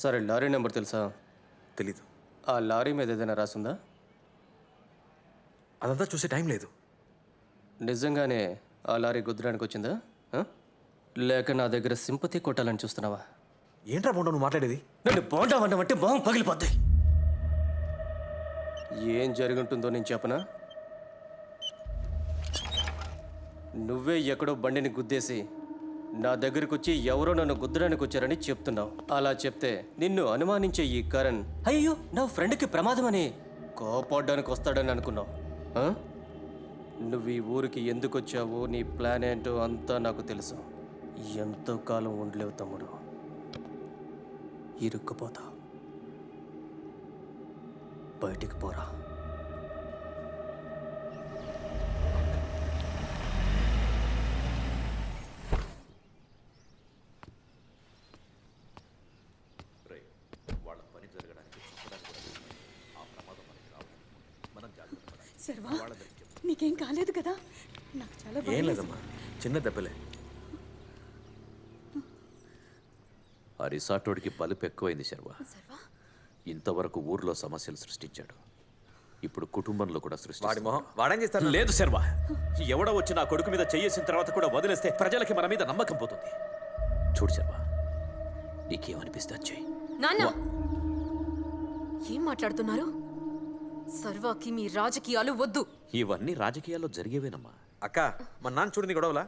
సరే lorry number తెలుసా? తెలీదు. ఆ లారీ మీద ఏదైనా రాసుందా? అదంతా చూసే టైం లేదు. నిజంగానే ఆ లారీ గుద్దడానికి వచ్చిందా? ఆ? లేక నా దగ్గర సింపతి కొట్టాలని చూస్తున్నావా? ఏంట్రా బోండా నువ్వు మాట్లాడేది? నన్ను బోండా అన్నావంటే మొహం పగిలిపోద్ది. ఏం జరుగుంటుందో నేను చెప్పనా? నువ్వే ఎక్కడో బండిని గుద్దేసి నా దగ్గరకు వచ్చి ఎవరో నన్ను గుద్దడానికి వచ్చారని చెప్తున్నావు. అలా చెప్తే నిన్ను అనుమానించే ఈ కరణ్ అయ్యో నా ఫ్రెండ్కి ప్రమాదమని కోపడ్డానికి వస్తాడని అనుకున్నావు. ఆ? నువ్వు ఈ ఊరికి ఎందుకు వచ్చావో నీ ప్లాన్ ఏంటో అంతా నాకు తెలుసు. ఎంతో కాలం ఉండలేవు తమ్ముడు, ఇరుక్కుపోతా. బయటికి పోరా. శర్వా, నీకేం కాలేదు కదా? నాకు చాలా ఏం లేదమ్మా, చిన్న దెబ్బలే. ఆ రిసార్టోడికి బలుపు ఎక్కువైంది శర్వ. ఇంతవరకు ఊర్లో సమస్యలు సృష్టించాడు, ఇప్పుడు కుటుంబంలో కూడా వాడి మొహం వాడేం చేస్తాడు? లేదు శర్వ, ఎవడో వచ్చి నా కొడుకు మీద చేసిన తర్వాత కూడా వదిలేస్తే ప్రజలకి మన మీద నమ్మకం పోతుంది. చూడు శర్వ, నీకేమనిపిస్తే చెయ్యి. నాన్న ఏం మాట్లాడుతున్నారు? సర్వాకి మీ రాజకీయాలు వద్దు. ఇవన్నీ రాజకీయాల్లో జరిగేవేనమ్మా. అక్క, మా నాన్న చూడని గొడవలా?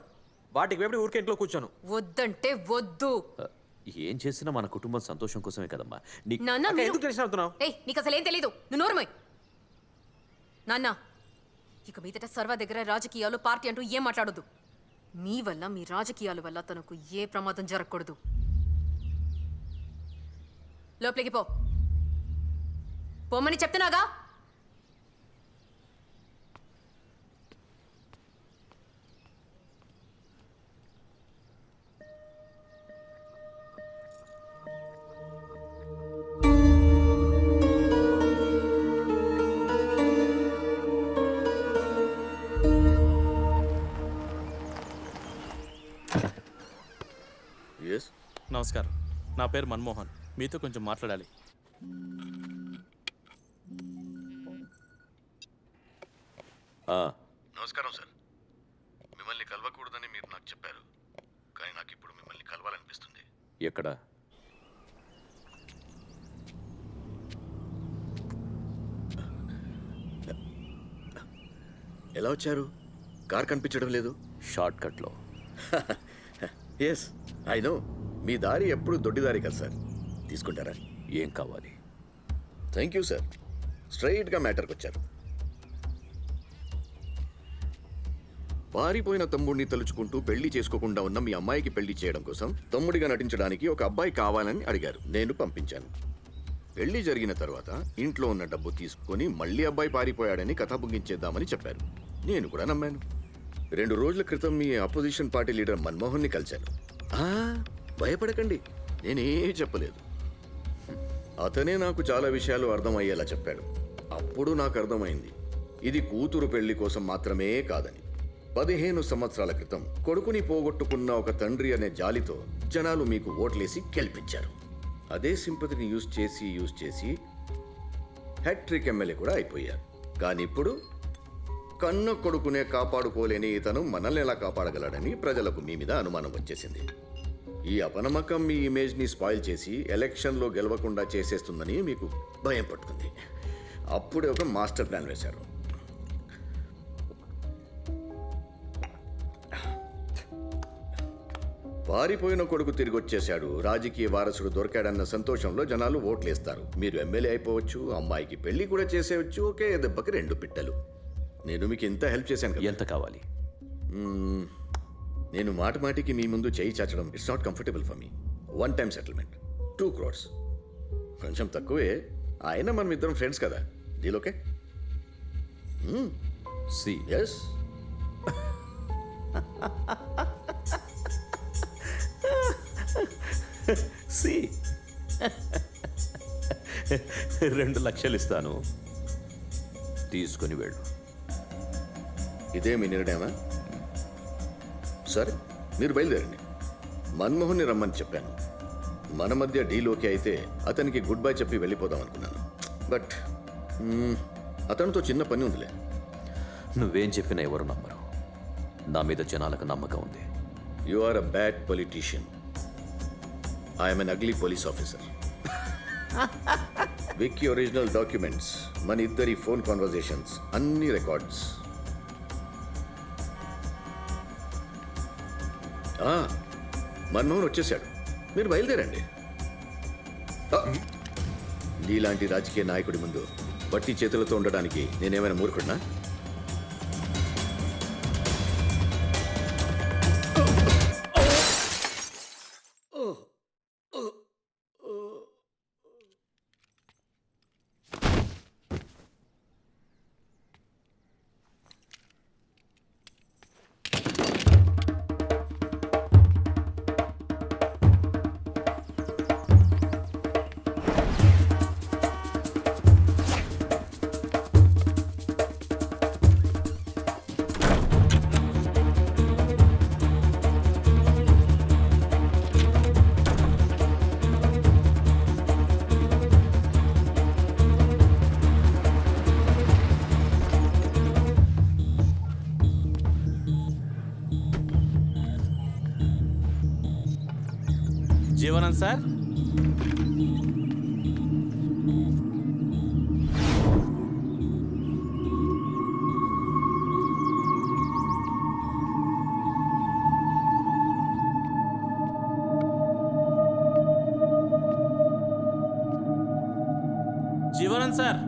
వాటికి వేపడి ఊరికే ఇంట్లో కూర్చోను. వద్దంటే వద్దు. ఏం చేసినా మన కుటుంబం సంతోషం కోసమే కదమ్మా. నాన్న అక్క, ఎందుకు టెన్షన్ అవుతున్నావు? ఏయ్, నీకు అసలు ఏం తెలీదు. నువ్వు నోర్మై. నాన్న, ఇక మీదట సర్వ దగ్గర రాజకీయాలు పార్టీ అంటూ ఏం మాట్లాడొద్దు. మీ వల్ల మీ రాజకీయాల వల్ల తనకు ఏ ప్రమాదం జరగకూడదు. లోపలికి పో. పోమని చెప్తున్నాగా. నమస్కారం, నా పేరు మన్మోహన్. మీతో కొంచెం మాట్లాడాలి. నమస్కారం సార్. మిమ్మల్ని కలవకూడదని మీరు నాకు చెప్పారు, కానీ నాకు ఇప్పుడు మిమ్మల్ని కలవాలనిపిస్తుంది. ఎక్కడ? ఎలా వచ్చారు? కార్ కనిపించడం లేదు. షార్ట్ కట్లో. Yes, I know. మీ దారి ఎప్పుడు దొడ్డిదారి కదా సార్. తీసుకుంటారా? ఏం కావాలి? Thank you sir. స్ట్రైట్గా మ్యాటర్కి వచ్చారు. పారిపోయిన తమ్ముడిని తలుచుకుంటూ పెళ్లి చేసుకోకుండా ఉన్న మీ అమ్మాయికి పెళ్లి చేయడం కోసం తమ్ముడిగా నటించడానికి ఒక అబ్బాయి కావాలని అడిగారు. నేను పంపించాను. పెళ్లి జరిగిన తర్వాత ఇంట్లో ఉన్న డబ్బు తీసుకొని మళ్ళీ అబ్బాయి పారిపోయాడని కథ ముగించేద్దామని చెప్పారు. నేను కూడా నమ్మాను. 2 రోజుల క్రితం మీ అపోజిషన్ పార్టీ లీడర్ మన్మోహన్ని కలిశాను. భయపడకండి, నేనేమీ చెప్పలేదు. అతనే నాకు చాలా విషయాలు అర్థమయ్యేలా చెప్పాడు. అప్పుడు నాకు అర్థమైంది, ఇది కూతురు పెళ్లి కోసం మాత్రమే కాదని. 15 సంవత్సరాల క్రితం కొడుకుని పోగొట్టుకున్న ఒక తండ్రి అనే జాలితో జనాలు మీకు ఓట్లేసి గెలిపించారు. అదే సింపతిని యూజ్ చేసి హ్యాట్రిక్ ఎమ్మెల్యే కూడా అయిపోయారు. కానీ ఇప్పుడు కన్న కొడుకునే కాపాడుకోలేని ఇతను మనల్ని ఎలా కాపాడగలడని ప్రజలకు మీ మీద అనుమానం వచ్చేసింది. ఈ అపనమ్మకం మీ ఇమేజ్ని స్పాయిల్ చేసి ఎలక్షన్లో గెలవకుండా చేసేస్తుందని మీకు భయం పట్టుకుంది. అప్పుడే ఒక మాస్టర్ ప్లాన్ వేశారు. పారిపోయిన కొడుకు తిరిగి వచ్చేశాడు, రాజకీయ వారసుడు దొరికాడన్న సంతోషంలో జనాలు ఓట్లేస్తారు. మీరు ఎమ్మెల్యే అయిపోవచ్చు, అమ్మాయికి పెళ్లి కూడా చేసేయచ్చు. ఒకే దెబ్బకి 2 పిట్టలు. నేను మీకు ఎంత హెల్ప్ చేశాను కదా. ఎంత కావాలి? నేను మాటికి మీ ముందు చేయి చాచడం it's not comfortable for me. 1 time settlement 2 crores. కొంచెం తక్కువే, అయినా మనం ఇద్దరం ఫ్రెండ్స్ కదా. Deal okay? ఎస్. సి 2 లక్షలు ఇస్తాను, తీసుకొని వెళ్ళు. ఇదే మీ నిర్ణయమా? సరే, మీరు బయలుదేరండి. మన్మోహన్ని రమ్మని చెప్పాను. మన మధ్య డీల్ ఓకే అయితే అతనికి గుడ్ బై చెప్పి వెళ్ళిపోదాం అనుకున్నాను. బట్ అతనితో చిన్న పని ఉందిలే. నువ్వేం చెప్పినా ఎవరు నమ్మరు. నా మీద జనాలకు నమ్మకం ఉంది. You are a bad politician. I'm an ugly police officer. వికీ ఒరిజినల్ డాక్యుమెంట్స్, మన ఇద్దరి ఫోన్ కాన్వర్జేషన్స్ అన్ని రికార్డ్స్. మన్మోహన్ వచ్చేసాడు, మీరు బయలుదేరండి. నీలాంటి రాజకీయ నాయకుడి ముందు బట్టి చేతులతో ఉండడానికి నేనేమైనా మూర్ఖుడినా? జీవనం సార్, జీవనం సార్.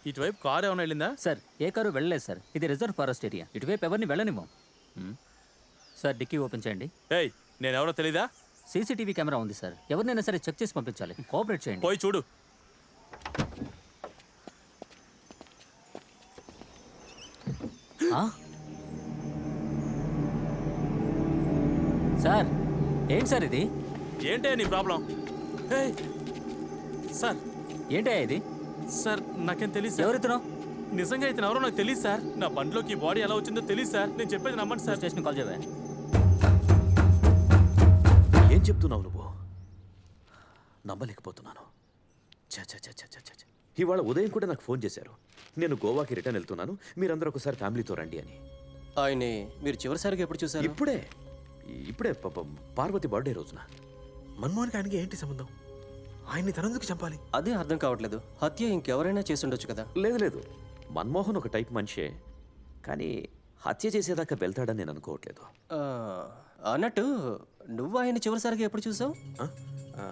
ఇటువైపు కారు ఏమైనా వెళ్ళిందా? సార్ ఏ కారు వెళ్ళలేదు సార్. ఇది రిజర్వ్ ఫారెస్ట్ ఏరియా. ఇటువైపు ఎవరిని వెళ్ళనివ్వం. సార్ డిక్కీ ఓపెన్ చేయండి. ఏయ్, నేను ఎవరో తెలీదా? సీసీటీవీ కెమెరా ఉంది సార్. ఎవరినైనా సరే చెక్ చేసి పంపించాలి. కోఆపరేట్ చేయండి. పోయి చూడు. సార్ ఏంటి సార్ ఇది? ఏంటే నీ ప్రాబ్లం? ఏయ్ సార్, ఏంటయ్యా ఇది? సార్ నాకేం తెలియదు సార్. ఎవరితను? నిజంగా ఇతను ఎవరో నాకు తెలియదు సార్. నా బండిలోకి బాడీ ఎలా వచ్చిందో తెలియదు సార్. నేను చెప్పేది నమ్మండి సార్. స్టేషన్ కాల్ చేయవా? ఏం చెప్తున్నావు నువ్వు? నమ్మలేకపోతున్నాను. ఛ ఛ ఛ ఛ ఛ ఛ. ఇవాళ ఉదయం కూడా నాకు ఫోన్ చేశారు. నేను గోవాకి రిటర్న్ వెళ్తున్నాను, మీరందరూ ఒకసారి ఫ్యామిలీతో రండి అని. ఆయన్ని మీరు చివరిసారిగా ఎప్పుడు చూసారు? ఇప్పుడే పార్వతి బర్త్డే రోజున. మన్మోహన్కి ఆయనకి ఏంటి సంబంధం? ఆయన్ని తనందుకు చంపాలి? అదే అర్థం కావట్లేదు. హత్య ఇంకెవరైనా చేసి ఉండొచ్చు కదా. లేదు, మన్మోహన్ ఒక టైప్ మనిషే, కానీ హత్య చేసేదాకా వెళ్తాడని నేను అనుకోవట్లేదు. ఆ, అన్నట్టు నువ్వు ఆయన చివరిసారిగా ఎప్పుడు చూసావు? ఆ? ఆ,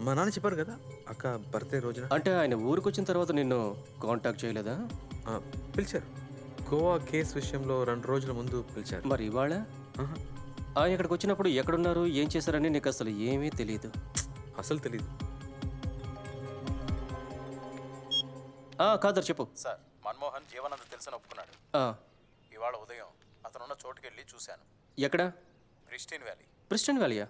మా నాన్న చెప్పారు కదా అక్క బర్త్డే రోజున. అంటే ఆయన ఊరికి వచ్చిన తర్వాత నిన్ను కాంటాక్ట్ చేయలేదా? పిలిచారు. గోవా కేసు విషయంలో 2 రోజుల ముందు పిలిచారు. మరి ఇవాళ ఆహా, ఆయన ఇక్కడికి వచ్చినప్పుడు ఎక్కడున్నారు, ఏం చేశారని నీకు అసలు ఏమీ తెలియదు. అసలు తెలీదు. కాదర్ చెప్పు. సార్, మన్మోహన్ జీవనంద తెలుసని ఒప్పుకున్నాడు. ఇవాళ ఉదయం అతనున్న చోటుకెళ్ళి చూశాను. ఎక్కడ? Pristine valley. ప్రిస్టన్ వ్యాలీయా?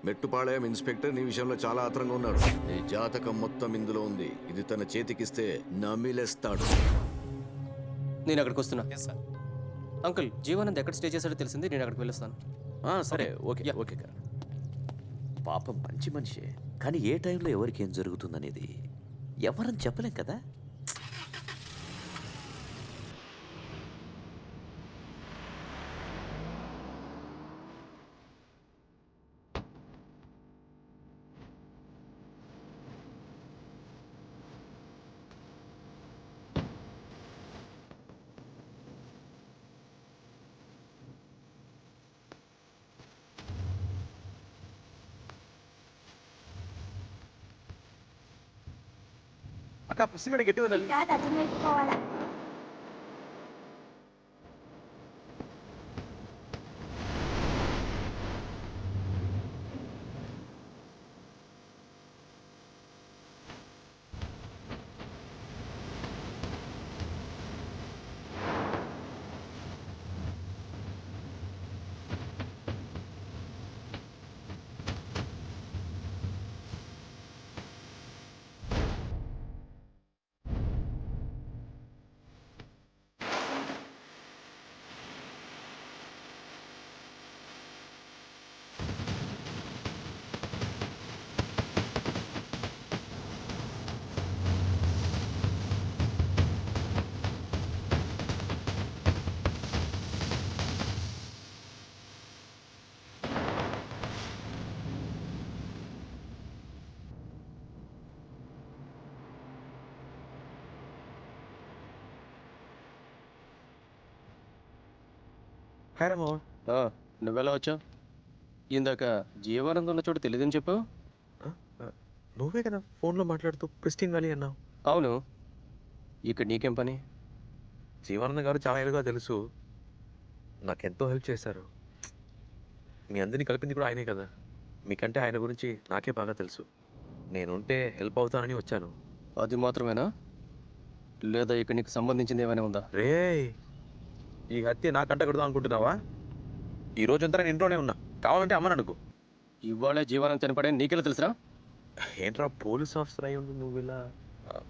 మెట్టుపాళయం ఇన్స్పెక్టర్ నీ విషయంలో చాలా ఆత్రంగా ఉన్నాడు. నీ జాతకం మొత్తం ఇందులో ఉంది. ఇది తన చేతికిస్తే నమిలేస్తాడు. నేను అక్కడికి వస్తున్నా. అంకుల్, జీవనంద్ ఎక్కడ స్టే చేశాడో తెలిసింది. నేను అక్కడికి వెళ్ళొస్తాను. సరే, ఓకే కదా. పాపం మంచి మనిషే, కానీ ఏ టైంలో ఎవరికి ఏం జరుగుతుందనేది ఎవరని చెప్పలేం కదా. అక్క పుస్తకం గట్టి వదలి హాయ్ మామ. ఆ, నువ్వెలా వచ్చావు? ఇందాక జీవానందం ఉన్న చోటు తెలియదని చెప్పావు. నువ్వే కదా ఫోన్లో మాట్లాడుతూ ప్రిస్టిన్ వ్యాలీ అన్నావు. అవును, ఇక్కడ నీకేం పని? జీవానంద గారు చాలా ఏళ్ళుగా తెలుసు, నాకెంతో హెల్ప్ చేశారు. మీ అందరినీ కలిపింది కూడా ఆయనే కదా. మీకంటే ఆయన గురించి నాకే బాగా తెలుసు. నేనుంటే హెల్ప్ అవుతానని వచ్చాను. అది మాత్రమేనా, లేదా ఇక్కడ నీకు సంబంధించింది ఏమైనా ఉందా? రే, ఈ హత్య నాకు అంటకూడదు అనుకుంటున్నావా? ఈ రోజంతా నేను ఇంట్లోనే ఉన్నా, కావాలంటే అమ్మని అడుగు. ఇవాళే జీవానందం చనిపడే నీకెలా తెలుసురా? ఏంట్రా పోలీస్ ఆఫీసర్ అయి ఉండి నువ్వు ఇలా?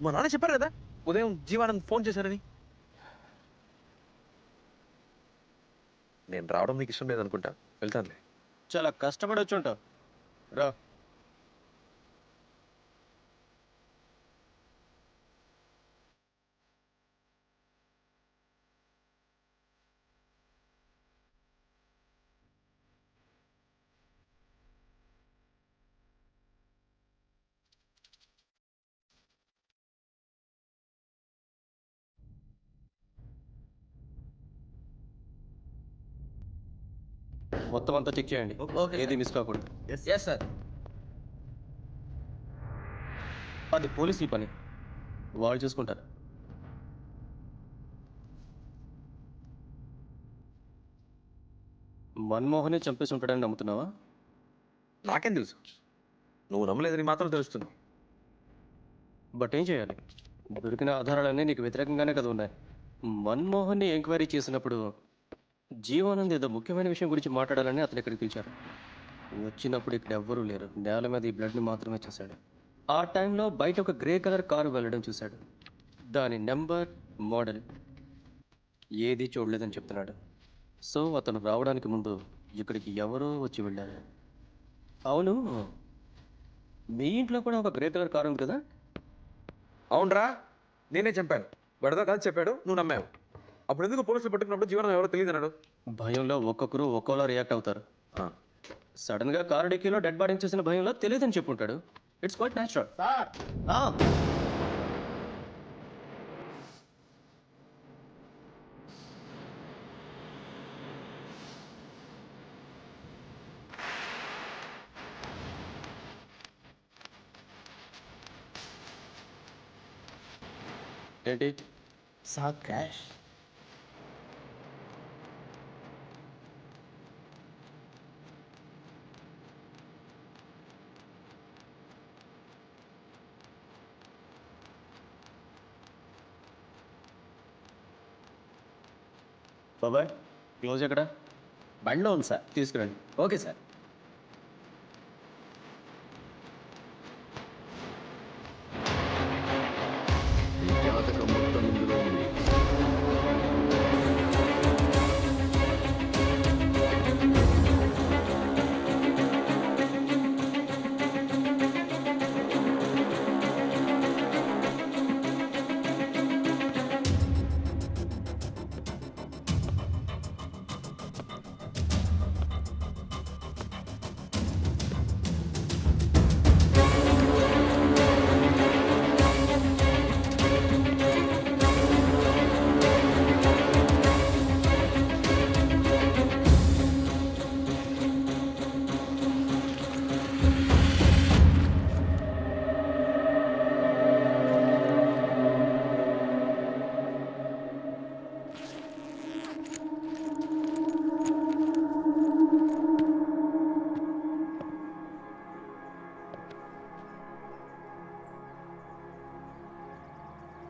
మా నాన్న చెప్పారు కదా ఉదయం జీవానంద్ ఫోన్ చేశారని. నేను రావడం నీకు ఇష్టం లేదనుకుంటా, వెళ్తానులే. చాలా కష్టపడి వచ్చి ఉంటావు. రా. మొత్తం అంతా చెక్ చేయండి, ఏది మిస్ కాకూడదు. Yes sir. అది పోలీసుల పని, వాళ్ళు చూసుకుంటారు. మన్మోహనే చంపేసి ఉంటాడని నమ్ముతున్నావా? నాకేం తెలుసు, నువ్వు నమ్మలేదని మాత్రం తెలుస్తుంది. బట్ ఏం చేయాలి? దొరికిన ఆధారాలన్నీ నీకు వ్యతిరేకంగానే కదా ఉన్నాయి. మన్మోహన్ని ఎంక్వైరీ చేసినప్పుడు జీవానంద్ ఏదో ముఖ్యమైన విషయం గురించి మాట్లాడాలని అతను ఇక్కడికి పిలిచారు. వచ్చినప్పుడు ఇక్కడ ఎవ్వరూ లేరు, నేల మీద ఈ బ్లడ్ని మాత్రమే చూశాడు. ఆ టైంలో బయట ఒక గ్రే కలర్ కారు వెళ్ళడం చూశాడు. దాని నెంబర్, మోడల్ ఏది చూడలేదని చెప్తున్నాడు. సో అతను రావడానికి ముందు ఇక్కడికి ఎవరో వచ్చి వెళ్ళారు. అవును, మీ ఇంట్లో కూడా ఒక గ్రే కలర్ కారు ఉంది కదా? అవునరా, నేనే చంపాను. వడదా కాదు చెప్పాడు, నువ్వు నమ్మావు. అప్పుడు ఎందుకు పోలీసులు పట్టుకున్నప్పుడు జీవనం ఎవరో తెలియదు అన్నాడు? భయంలో ఒక్కొక్కరు ఒక్కోలా రియాక్ట్ అవుతారు. ఆ, సడన్గా కారు డిక్కీలో డెడ్ బాడీని చూసిన భయంలో తెలియదని చెప్పుంటాడు. It's quite natural. ఏంటి? Sir cash. బాబాయ్, క్లోజ్ ఎక్కడ? బండిలో ఉంది సార్. తీసుకురండి. Okay sir. ఈ జాతకం మొత్తం ఇందులో ఉంది.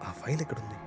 ఆ ఫైల్ ఎక్కడుంది?